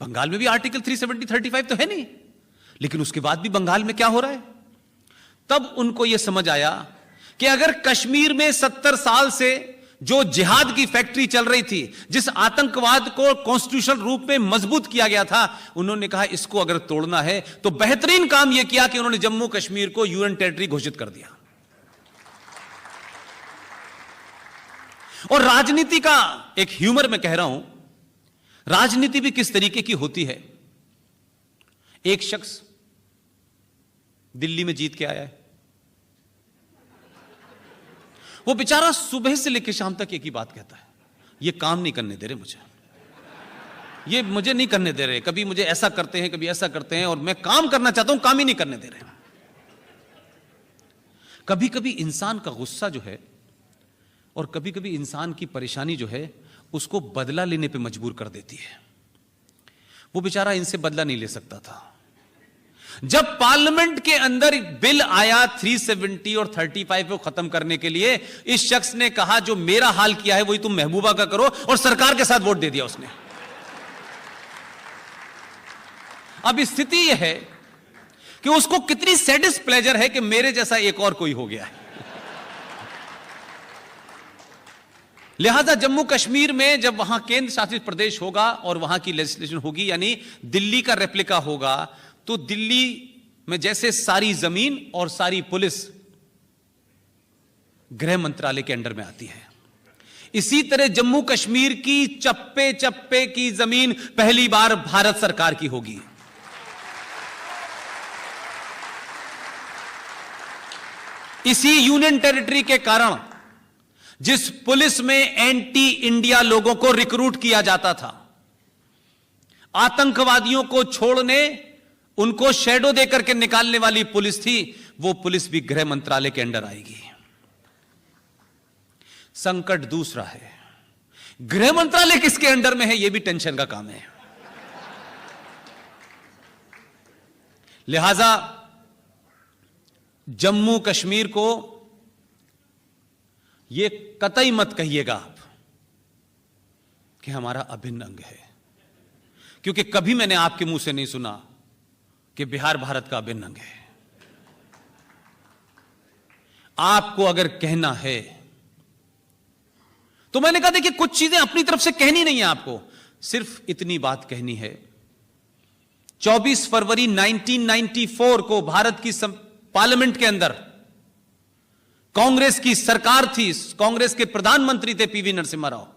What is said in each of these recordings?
बंगाल में भी आर्टिकल 370 35 तो है नहीं, लेकिन उसके बाद भी बंगाल में क्या हो रहा है। तब उनको यह समझ आया कि अगर कश्मीर में 70 साल से जो जिहाद की फैक्ट्री चल रही थी, जिस आतंकवाद को कॉन्स्टिट्यूशनल रूप में मजबूत किया गया था, उन्होंने कहा इसको अगर तोड़ना है तो बेहतरीन काम यह किया कि उन्होंने जम्मू कश्मीर को यूएन टेरिटरी घोषित कर दिया। और राजनीति का एक ह्यूमर मैं कह रहा हूं, राजनीति भी किस तरीके की होती है। एक शख्स दिल्ली में जीत के आया है, वो बेचारा सुबह से लेकर शाम तक एक ही बात कहता है, ये काम नहीं करने दे रहे मुझे, ये मुझे नहीं करने दे रहे, कभी मुझे ऐसा करते हैं कभी ऐसा करते हैं, और मैं काम करना चाहता हूं काम ही नहीं करने दे रहे। कभी कभी इंसान का गुस्सा जो है और कभी कभी इंसान की परेशानी जो है उसको बदला लेने पे मजबूर कर देती है। वो बेचारा इनसे बदला नहीं ले सकता था। जब पार्लियामेंट के अंदर बिल आया 370 और 35 को खत्म करने के लिए, इस शख्स ने कहा जो मेरा हाल किया है वही तुम महबूबा का करो, और सरकार के साथ वोट दे दिया उसने। अब स्थिति यह है कि उसको कितनी सैडिस्ट प्लेजर है कि मेरे जैसा एक और कोई हो गया है। लिहाजा जम्मू कश्मीर में जब वहां केंद्र शासित प्रदेश होगा और वहां की लेजिस्लेशन होगी, यानी दिल्ली का रेप्लिका होगा, तो दिल्ली में जैसे सारी जमीन और सारी पुलिस गृह मंत्रालय के अंडर में आती है, इसी तरह जम्मू कश्मीर की चप्पे चप्पे की जमीन पहली बार भारत सरकार की होगी। इसी यूनियन टेरिटरी के कारण जिस पुलिस में एंटी इंडिया लोगों को रिक्रूट किया जाता था, आतंकवादियों को छोड़ने, उनको शैडो देकर के निकालने वाली पुलिस थी, वो पुलिस भी गृह मंत्रालय के अंडर आएगी। संकट दूसरा है, गृह मंत्रालय किसके अंडर में है, यह भी टेंशन का काम है। लिहाजा जम्मू कश्मीर को यह कतई मत कहिएगा आप कि हमारा अभिन्न अंग है, क्योंकि कभी मैंने आपके मुंह से नहीं सुना कि बिहार भारत का अभिन्न अंग है। आपको अगर कहना है तो मैंने कहा देखिए कुछ चीजें अपनी तरफ से कहनी नहीं है, आपको सिर्फ इतनी बात कहनी है। 24 फरवरी 1994 को भारत की पार्लियामेंट के अंदर कांग्रेस की सरकार थी, कांग्रेस के प्रधानमंत्री थे पीवी नरसिम्हा राव,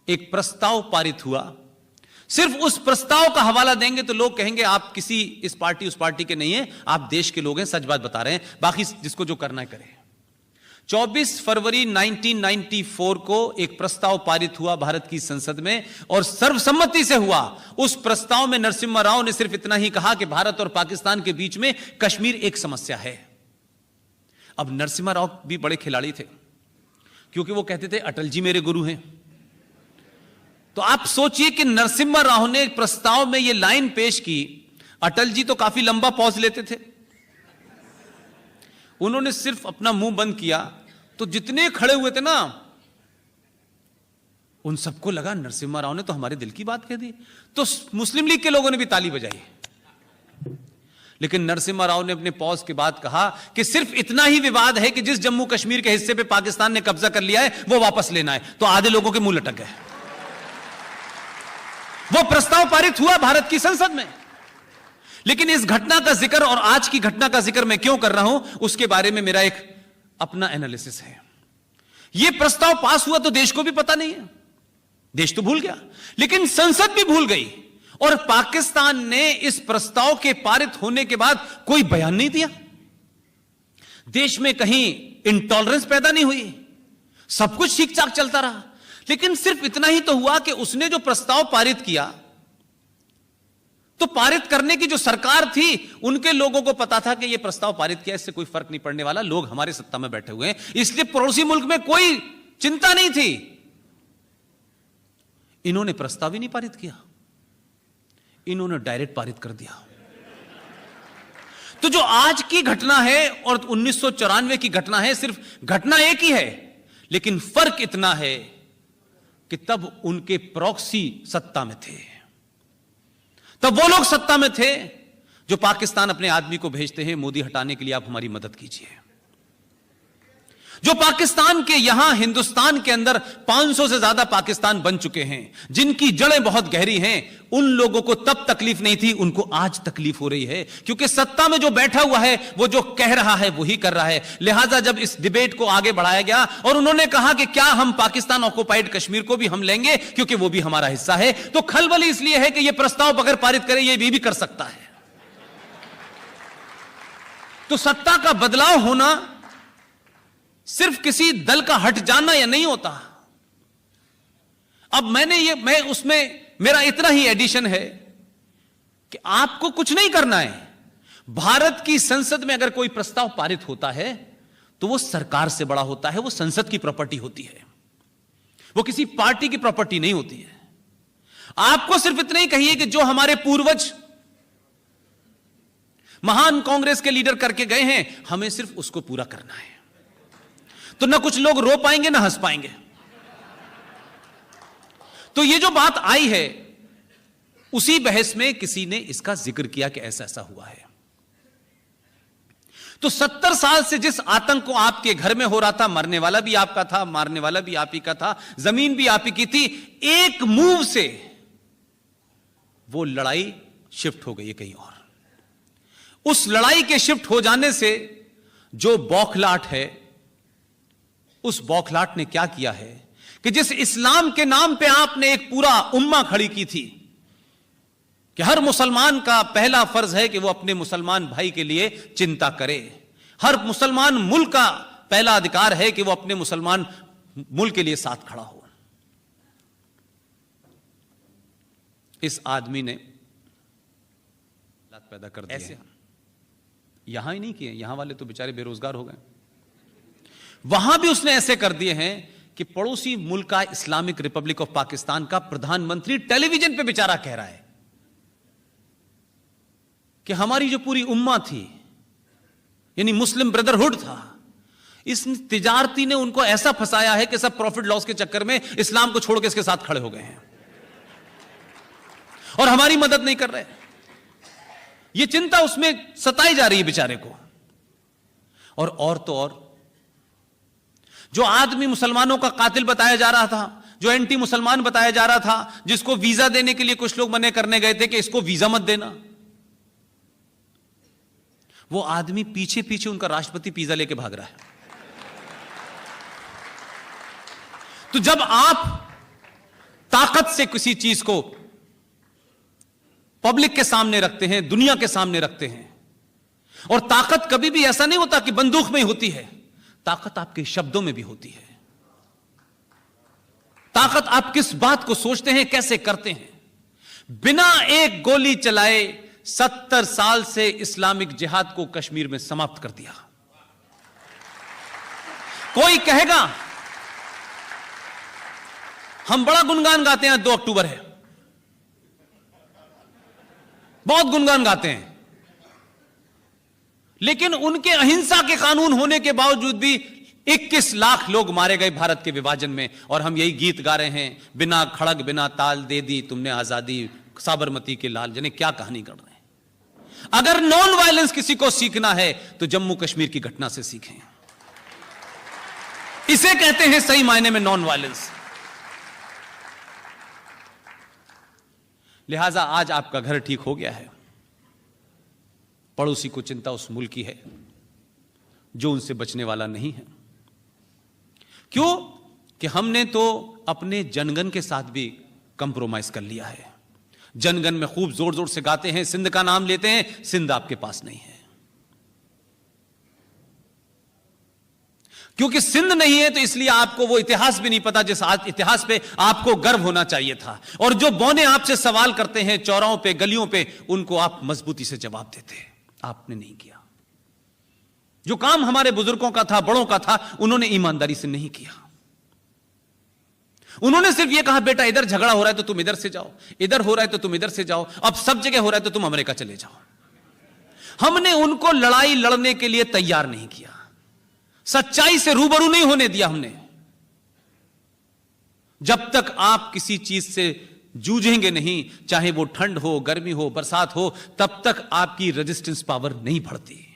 एक प्रस्ताव पारित हुआ। सिर्फ उस प्रस्ताव का हवाला देंगे तो लोग कहेंगे आप किसी इस पार्टी उस पार्टी के नहीं हैं, आप देश के लोग हैं, सच बात बता रहे हैं, बाकी जिसको जो करना है करे। 24 फरवरी 1994 को एक प्रस्ताव पारित हुआ भारत की संसद में और सर्वसम्मति से हुआ। उस प्रस्ताव में नरसिम्हा राव ने सिर्फ इतना ही कहा कि भारत और पाकिस्तान के बीच में कश्मीर एक समस्या है। अब नरसिम्हा राव भी बड़े खिलाड़ी थे, क्योंकि वो कहते थे अटल जी मेरे गुरु हैं। तो आप सोचिए कि नरसिम्हा राव ने प्रस्ताव में ये लाइन पेश की, अटल जी तो काफी लंबा पॉज लेते थे, उन्होंने सिर्फ अपना मुंह बंद किया तो जितने खड़े हुए थे ना, उन सबको लगा नरसिम्हा राव ने तो हमारे दिल की बात कह दी। तो मुस्लिम लीग के लोगों ने भी ताली बजाई, लेकिन नरसिम्हा राव ने अपने पॉज के बाद कहा कि सिर्फ इतना ही विवाद है कि जिस जम्मू कश्मीर के हिस्से पे पाकिस्तान ने कब्जा कर लिया है वो वापस लेना है। तो आधे लोगों के मुंह लटक गए। वो प्रस्ताव पारित हुआ भारत की संसद में, लेकिन इस घटना का जिक्र और आज की घटना का जिक्र मैं क्यों कर रहा हूं, उसके बारे में मेरा एक अपना एनालिसिस है। यह प्रस्ताव पास हुआ तो देश को भी पता नहीं है, देश तो भूल गया, लेकिन संसद भी भूल गई, और पाकिस्तान ने इस प्रस्ताव के पारित होने के बाद कोई बयान नहीं दिया। देश में कहीं इंटॉलरेंस पैदा नहीं हुई, सब कुछ ठीक ठाक चलता रहा। लेकिन सिर्फ इतना ही तो हुआ कि उसने जो प्रस्ताव पारित किया, तो पारित करने की जो सरकार थी उनके लोगों को पता था कि यह प्रस्ताव पारित किया, इससे कोई फर्क नहीं पड़ने वाला, लोग हमारे सत्ता में बैठे हुए हैं, इसलिए पड़ोसी मुल्क में कोई चिंता नहीं थी। इन्होंने प्रस्ताव ही नहीं पारित किया, इन्होंने डायरेक्ट पारित कर दिया। तो जो आज की घटना है और 1994 की घटना है, सिर्फ घटना एक ही है, लेकिन फर्क इतना है कि तब उनके प्रॉक्सी सत्ता में थे। तब वो लोग सत्ता में थे जो पाकिस्तान अपने आदमी को भेजते हैं, मोदी हटाने के लिए आप हमारी मदद कीजिए। जो पाकिस्तान के यहां हिंदुस्तान के अंदर 500 से ज्यादा पाकिस्तान बन चुके हैं, जिनकी जड़ें बहुत गहरी हैं, उन लोगों को तब तकलीफ नहीं थी, उनको आज तकलीफ हो रही है, क्योंकि सत्ता में जो बैठा हुआ है वो जो कह रहा है वही कर रहा है। लिहाजा जब इस डिबेट को आगे बढ़ाया गया और उन्होंने कहा कि क्या हम पाकिस्तान ऑक्युपाइड कश्मीर को भी हम लेंगे क्योंकि वो भी हमारा हिस्सा है, तो खलबल इसलिए है कि यह प्रस्ताव अगर पारित करे ये भी कर सकता है। तो सत्ता का बदलाव होना सिर्फ किसी दल का हट जाना या नहीं होता। अब मैं उसमें मेरा इतना ही एडिशन है कि आपको कुछ नहीं करना है। भारत की संसद में अगर कोई प्रस्ताव पारित होता है तो वो सरकार से बड़ा होता है, वो संसद की प्रॉपर्टी होती है, वो किसी पार्टी की प्रॉपर्टी नहीं होती है। आपको सिर्फ इतना ही कहिए कि जो हमारे पूर्वज महान कांग्रेस के लीडर करके गए हैं, हमें सिर्फ उसको पूरा करना है, तो ना कुछ लोग रो पाएंगे ना हंस पाएंगे। तो ये जो बात आई है, उसी बहस में किसी ने इसका जिक्र किया कि ऐसा ऐसा हुआ है। तो 70 साल से जिस आतंक को आपके घर में हो रहा था, मरने वाला भी आपका था, मारने वाला भी आप ही का था, जमीन भी आप ही की थी, एक मूव से वो लड़ाई शिफ्ट हो गई है कहीं और। उस लड़ाई के शिफ्ट हो जाने से जो बौखलाहट है, उस बौखलाहट ने क्या किया है कि जिस इस्लाम के नाम पे आपने एक पूरा उम्मा खड़ी की थी कि हर मुसलमान का पहला फर्ज है कि वो अपने मुसलमान भाई के लिए चिंता करे, हर मुसलमान मुल्क का पहला अधिकार है कि वो अपने मुसलमान मुल्क के लिए साथ खड़ा हो, इस आदमी ने हालात पैदा कर दिए। ऐसे यहां ही नहीं किए, यहां वाले तो बेचारे बेरोजगार हो गए, वहां भी उसने ऐसे कर दिए हैं कि पड़ोसी मुल्क का इस्लामिक रिपब्लिक ऑफ पाकिस्तान का प्रधानमंत्री टेलीविजन पे बेचारा कह रहा है कि हमारी जो पूरी उम्मा थी, यानी मुस्लिम ब्रदरहुड था, इस तिजारती ने उनको ऐसा फंसाया है कि सब प्रॉफिट लॉस के चक्कर में इस्लाम को छोड़ के इसके साथ खड़े हो गए हैं और हमारी मदद नहीं कर रहे। ये चिंता उसमें सताई जा रही है बेचारे को। और तो और जो आदमी मुसलमानों का कातिल बताया जा रहा था, जो एंटी मुसलमान बताया जा रहा था, जिसको वीजा देने के लिए कुछ लोग मने करने गए थे कि इसको वीजा मत देना, वो आदमी पीछे पीछे उनका राष्ट्रपति पिज्जा लेके भाग रहा है। तो जब आप ताकत से किसी चीज को पब्लिक के सामने रखते हैं, दुनिया के सामने रखते हैं, और ताकत कभी भी ऐसा नहीं होता कि बंदूक में ही होती है, ताकत आपके शब्दों में भी होती है। ताकत आप किस बात को सोचते हैं, कैसे करते हैं। बिना एक गोली चलाए 70 साल से इस्लामिक जिहाद को कश्मीर में समाप्त कर दिया। कोई कहेगा हम बड़ा गुणगान गाते हैं, 2 अक्टूबर है, बहुत गुणगान गाते हैं, लेकिन उनके अहिंसा के कानून होने के बावजूद भी 21 लाख लोग मारे गए भारत के विभाजन में, और हम यही गीत गा रहे हैं, बिना खड़ग बिना ताल दे दी तुमने आजादी, साबरमती के लाल, जने क्या कहानी कर रहे हैं। अगर नॉन वायलेंस किसी को सीखना है तो जम्मू कश्मीर की घटना से सीखें। इसे कहते हैं सही मायने में नॉन वायलेंस। लिहाजा आज आपका घर ठीक हो गया है, पड़ोसी को चिंता उस मुल्क की है जो उनसे बचने वाला नहीं है। क्यों कि हमने तो अपने जनगण के साथ भी कंप्रोमाइज कर लिया है। जनगण में खूब जोर जोर से गाते हैं, सिंध का नाम लेते हैं, सिंध आपके पास नहीं है। क्योंकि सिंध नहीं है तो इसलिए आपको वो इतिहास भी नहीं पता जिस इतिहास पे आपको गर्व होना चाहिए था। और जो बौने आपसे सवाल करते हैं चौराहों पे, गलियों पे, उनको आप मजबूती से जवाब देते हैं। आपने नहीं किया। जो काम हमारे बुजुर्गों का था, बड़ों का था, उन्होंने ईमानदारी से नहीं किया। उन्होंने सिर्फ यह कहा बेटा इधर झगड़ा हो रहा है तो तुम इधर से जाओ, इधर हो रहा है तो तुम इधर से जाओ, अब सब जगह हो रहा है तो तुम अमेरिका चले जाओ। हमने उनको लड़ाई लड़ने के लिए तैयार नहीं किया, सच्चाई से रूबरू नहीं होने दिया हमने। जब तक आप किसी चीज से जूझेंगे नहीं, चाहे वो ठंड हो, गर्मी हो, बरसात हो, तब तक आपकी रेजिस्टेंस पावर नहीं बढ़ती।